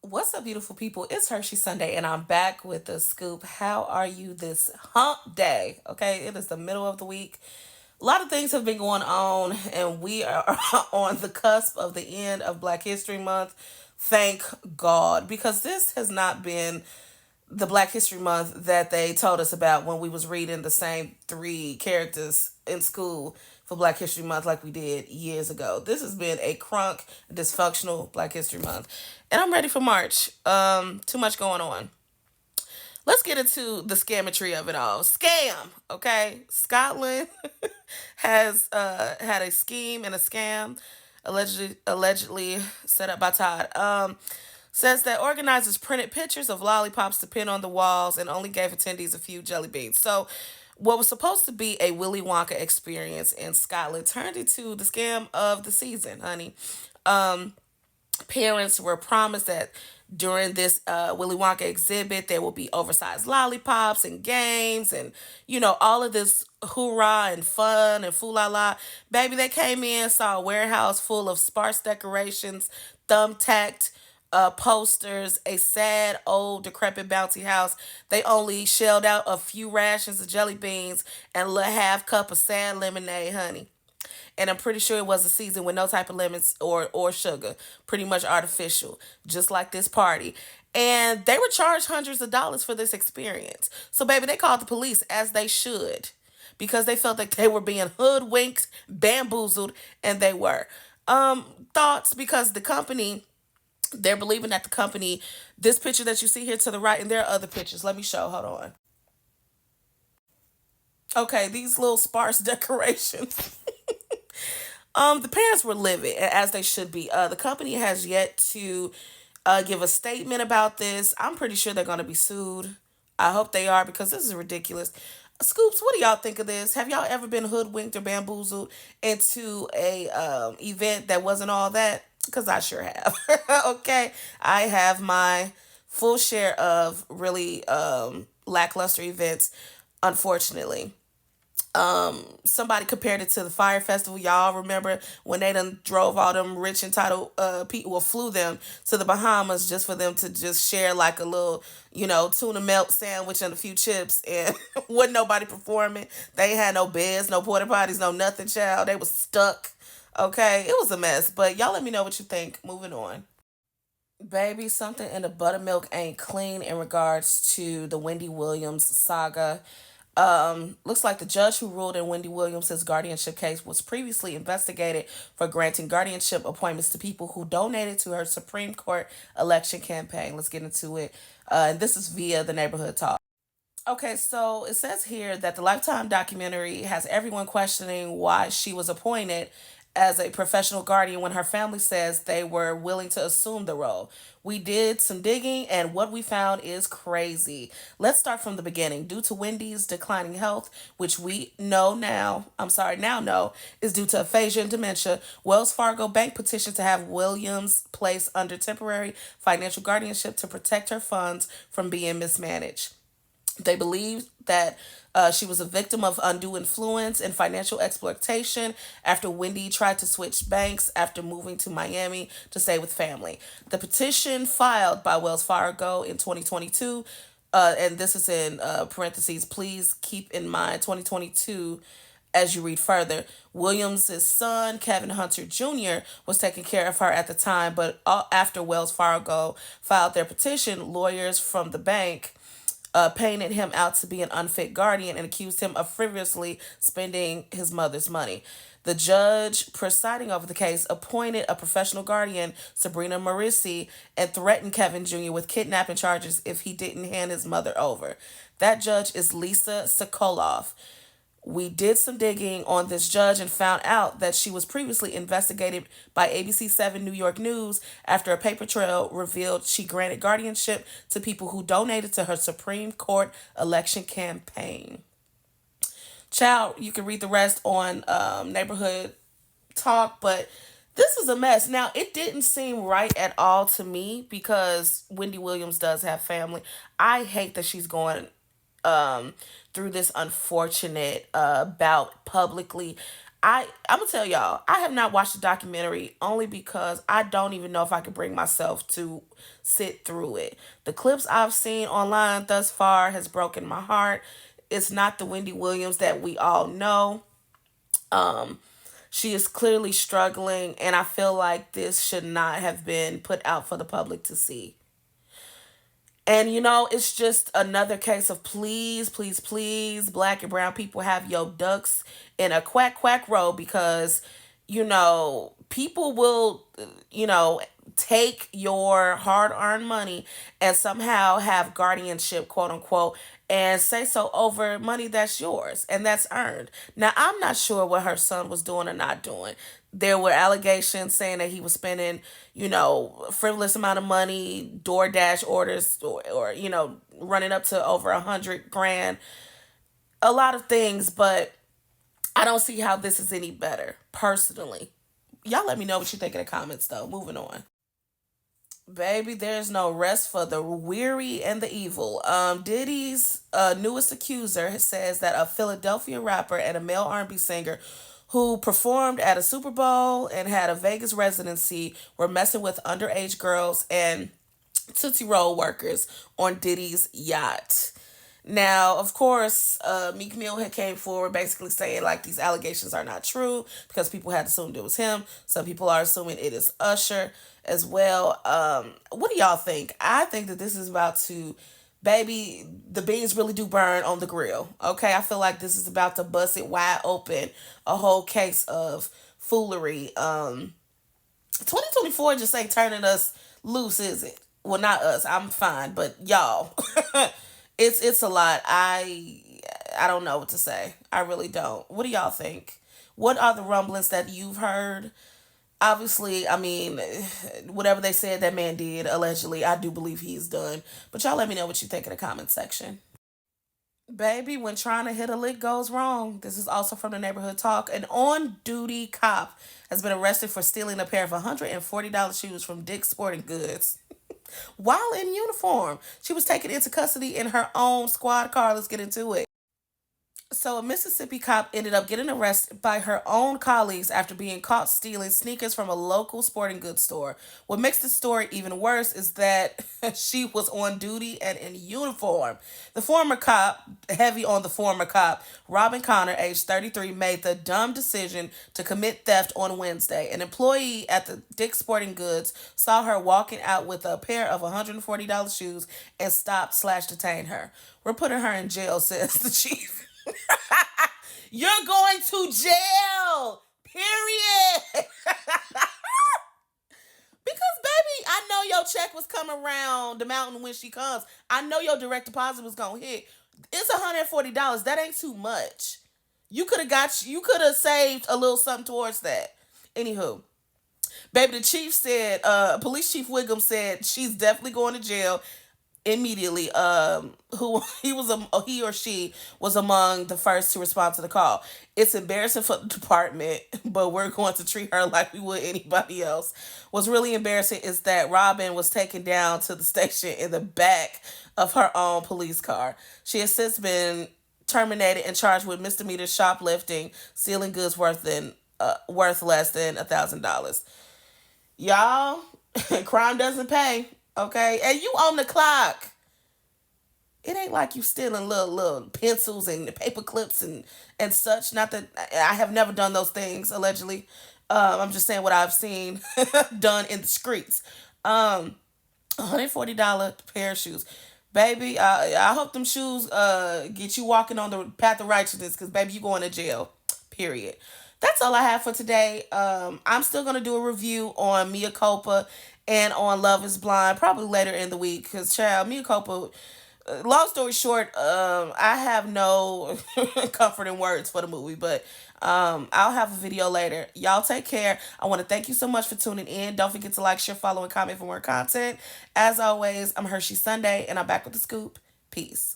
What's up, beautiful people? It's Hershey Sunday, and I'm back with the scoop. How are you this hump day? Okay, it is the middle of the week. A lot of things have been going on, and we are on the cusp of the end of Black History Month. Thank God, because this has not been the Black History Month that they told us about when we was reading the same three characters in school for Black History Month like we did years ago. This has been a crunk, dysfunctional Black History Month. And I'm ready for March. Too much going on. Let's get into the scammetry of it all. Scam, okay? Scotland has had a scheme and a scam allegedly set up by Todd. Says that organizers printed pictures of lollipops to pin on the walls and only gave attendees a few jelly beans. So, what was supposed to be a Willy Wonka experience in Scotland turned into the scam of the season, honey. Um, Parents were promised that during this Willy Wonka exhibit, there will be oversized lollipops and games and, all of this hoorah and fun and foo la la. Baby, they came in, saw a warehouse full of sparse decorations, thumbtacked posters, a sad, old, decrepit bouncy house. They only shelled out a few rations of jelly beans and a little half cup of sad lemonade, honey. And I'm pretty sure it was a season with no type of lemons or sugar, pretty much artificial, just like this party. And they were charged hundreds of dollars for this experience. So, baby, they called the police as they should because they felt like they were being hoodwinked, bamboozled, and they were. Thoughts because the company, they're believing that the company, this picture that you see here to the right, and there are other pictures. Let me show. Hold on. Okay, these little sparse decorations. The parents were livid, as they should be. The company has yet to give a statement about this. I'm pretty sure they're going to be sued. I hope they are because this is ridiculous. Scoops, what do y'all think of this? Have y'all ever been hoodwinked or bamboozled into a event that wasn't all that? Because I sure have. Okay, I have my full share of really lackluster events, unfortunately. Somebody compared it to the fire festival. Y'all remember when they done drove all them rich entitled people, well, flew them to the Bahamas just for them to just share like a little, tuna melt sandwich and a few chips, and wasn't nobody performing. They ain't had no beds, no porta potties, no nothing, child. They was stuck. Okay, it was a mess. But y'all let me know what you think. Moving on. Baby, something in the buttermilk ain't clean in regards to the Wendy Williams saga. Looks like the judge who ruled in Wendy Williams' guardianship case was previously investigated for granting guardianship appointments to people who donated to her Supreme Court election campaign. Let's get into it. And this is via the neighborhood talk. Okay, so it says here that the Lifetime documentary has everyone questioning why she was appointed as a professional guardian when her family says they were willing to assume the role. We did some digging, and what we found is crazy. Let's start from the beginning. Due to Wendy's declining health, which we know now, I'm sorry, now know, is due to aphasia and dementia, Wells Fargo Bank petitioned to have Williams placed under temporary financial guardianship to protect her funds from being mismanaged. They believed that she was a victim of undue influence and financial exploitation after Wendy tried to switch banks after moving to Miami to stay with family. The petition filed by Wells Fargo in 2022, and this is in parentheses, please keep in mind 2022 as you read further. Williams' son, Kevin Hunter Jr., was taking care of her at the time, but after Wells Fargo filed their petition, lawyers from the bank painted him out to be an unfit guardian and accused him of frivolously spending his mother's money. The judge presiding over the case appointed a professional guardian, Sabrina Marissi, and threatened Kevin Jr. with kidnapping charges if he didn't hand his mother over. That judge is Lisa Sokoloff. We did some digging on this judge and found out that she was previously investigated by ABC 7 New York News after a paper trail revealed she granted guardianship to people who donated to her Supreme Court election campaign. Child, you can read the rest on Neighborhood Talk, but this is a mess. Now, it didn't seem right at all to me because Wendy Williams does have family. I hate that she's going um, through this unfortunate bout publicly. I'm gonna tell y'all, I have not watched the documentary only because I don't even know if I could bring myself to sit through it. The clips I've seen online thus far has broken my heart. It's not the Wendy Williams that we all know. Um, she is clearly struggling, and I feel like this should not have been put out for the public to see. And it's just another case of please, please, please, black and brown people have your ducks in a quack quack row because, people will, take your hard earned money and somehow have guardianship, quote unquote, and say so over money that's yours and that's earned. Now, I'm not sure what her son was doing or not doing. There were allegations saying that he was spending, frivolous amount of money, DoorDash orders, or running up to over 100 grand. A lot of things, but I don't see how this is any better, personally. Y'all let me know what you think in the comments, though. Moving on. Baby, there's no rest for the weary and the evil. Diddy's newest accuser says that a Philadelphia rapper and a male R&B singer who performed at a Super Bowl and had a Vegas residency were messing with underage girls and Tootsie Roll workers on Diddy's yacht. Now, of course, Meek Mill had came forward basically saying like these allegations are not true because people had assumed it was him. Some people are assuming it is Usher as well. What do y'all think? I think that this is about to, baby, the beans really do burn on the grill. Okay, I feel like this is about to bust it wide open. A whole case of foolery. 2024 just ain't turning us loose, is it? Well, not us. I'm fine, but y'all, it's a lot. I don't know what to say. I really don't. What do y'all think? What are the rumblings that you've heard? Obviously, I mean, whatever they said that man did allegedly, I do believe he's done. But y'all let me know what you think in the comment section. Baby, when trying to hit a lick goes wrong. This is also from the neighborhood talk. An on duty cop has been arrested for stealing a pair of $140 shoes from Dick's Sporting Goods while in uniform. She was taken into custody in her own squad car. Let's get into it. So, a Mississippi cop ended up getting arrested by her own colleagues after being caught stealing sneakers from a local sporting goods store. What makes the story even worse is that she was on duty and in uniform. The former cop, heavy on the former cop, Robin Connor, age 33, made the dumb decision to commit theft on Wednesday. An employee at the Dick's Sporting Goods saw her walking out with a pair of $140 shoes and stopped slash detained her. We're putting her in jail, says the chief. You're going to jail. Period. Because baby, I know your check was coming around the mountain when she comes. I know your direct deposit was gonna hit. It's $140. That ain't too much. You could have saved a little something towards that. Anywho, baby, the chief said, police chief Wiggum said she's definitely going to jail immediately. Who he or she was among the first to respond to the call. It's embarrassing for the department, but we're going to treat her like we would anybody else. What's really embarrassing is that Robin was taken down to the station in the back of her own police car. She has since been terminated and charged with misdemeanor shoplifting, stealing goods worth less than $1,000. Y'all, crime doesn't pay. Okay, and you on the clock. It ain't like you stealing little pencils and paper clips and such. Not that I have never done those things allegedly. I'm just saying what I've seen done in the streets. $140 pair of shoes, baby. I hope them shoes get you walking on the path of righteousness. Because baby, you going to jail. Period. That's all I have for today. I'm still gonna do a review on Mia Culpa and on Love Is Blind probably later in the week. Cause child, Mia Culpa. Long story short, I have no comforting words for the movie, but I'll have a video later. Y'all take care. I want to thank you so much for tuning in. Don't forget to like, share, follow, and comment for more content. As always, I'm Hershey Sunday, and I'm back with the scoop. Peace.